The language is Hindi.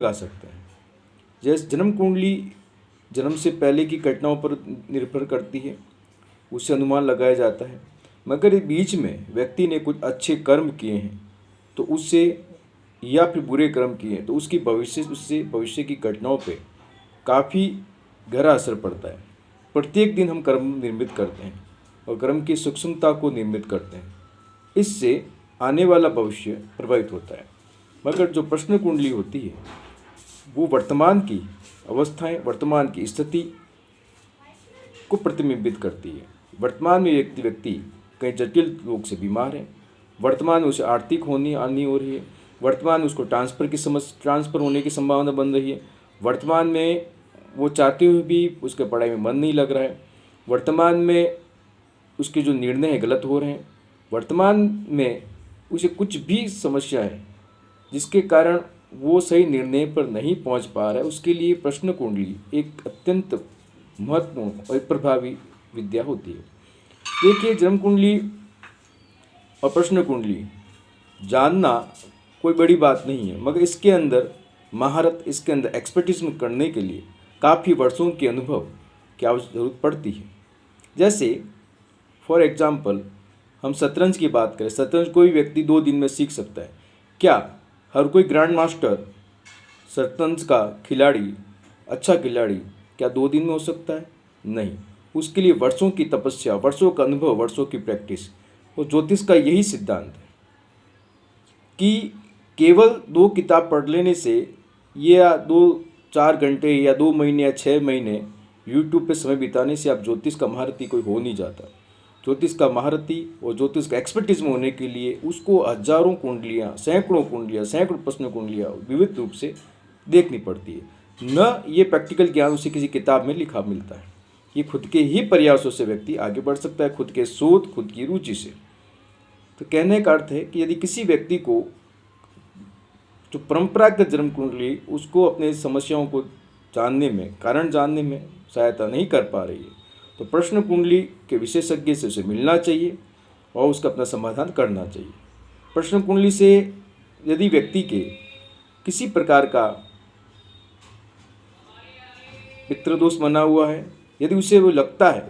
लगा सकते हैं। जैसे जन्म कुंडली जन्म से पहले की घटनाओं पर निर्भर करती है, उससे अनुमान लगाया जाता है। मगर ये बीच में व्यक्ति ने कुछ अच्छे कर्म किए हैं तो उससे, या फिर बुरे कर्म किए हैं तो उससे भविष्य की घटनाओं पे काफ़ी गहरा असर पड़ता है। प्रत्येक दिन हम कर्म निर्मित करते हैं और कर्म की सूक्ष्मता को निर्मित करते हैं, इससे आने वाला भविष्य प्रभावित होता है। मगर जो प्रश्न कुंडली होती है वो वर्तमान की अवस्थाएं, वर्तमान की स्थिति को प्रतिबिंबित करती है। वर्तमान में व्यक्ति कहीं जटिल रोग से बीमार है, वर्तमान में उसे आर्थिक हानि हो रही है, वर्तमान में उसको ट्रांसफ़र होने की संभावना बन रही है, वर्तमान में वो चाहते हुए भी उसके पढ़ाई में मन नहीं लग रहा है, वर्तमान में उसके जो निर्णय हैं गलत हो रहे हैं, वर्तमान में उसे कुछ भी समस्या है जिसके कारण वो सही निर्णय पर नहीं पहुंच पा रहा है। उसके लिए प्रश्न कुंडली एक अत्यंत महत्वपूर्ण और प्रभावी विद्या होती है। देखिए, जन्म कुंडली और प्रश्न कुंडली जानना कोई बड़ी बात नहीं है, मगर इसके अंदर महारत, इसके अंदर एक्सपर्टिज्म करने के लिए काफ़ी वर्षों के अनुभव की जरूरत पड़ती है। जैसे फॉर एग्जाम्पल हम शतरंज की बात करें, शतरंज कोई व्यक्ति 2 दिन में सीख सकता है। क्या हर कोई ग्रैंड मास्टर शतरंज का खिलाड़ी, अच्छा खिलाड़ी क्या 2 दिन में हो सकता है? नहीं, उसके लिए वर्षों की तपस्या, वर्षों का अनुभव, वर्षों की प्रैक्टिस। और ज्योतिष का यही सिद्धांत है कि केवल 2 किताब पढ़ लेने से, या 2-4 घंटे या 2 महीने या 6 महीने यूट्यूब पे समय बिताने से आप ज्योतिष का महारथी कोई हो नहीं जाता। ज्योतिष का महारथी और ज्योतिष का एक्सपर्टिज्म होने के लिए उसको हजारों कुंडलियाँ, सैकड़ों प्रश्न कुंडलियाँ विविध रूप से देखनी पड़ती है। न ये प्रैक्टिकल ज्ञान उसे किसी किताब में लिखा मिलता है। ये खुद के ही प्रयासों से व्यक्ति आगे बढ़ सकता है, खुद के शोध, खुद की रुचि से। तो कहने का अर्थ है कि यदि किसी व्यक्ति को जो परंपरागत जन्म कुंडली उसको अपने समस्याओं को जानने में, कारण जानने में सहायता नहीं कर पा रही है, तो प्रश्न कुंडली के विशेषज्ञ से उसे मिलना चाहिए और उसका अपना समाधान करना चाहिए। प्रश्न कुंडली से यदि व्यक्ति के किसी प्रकार का पितृदोष बना हुआ है, यदि उसे वो लगता है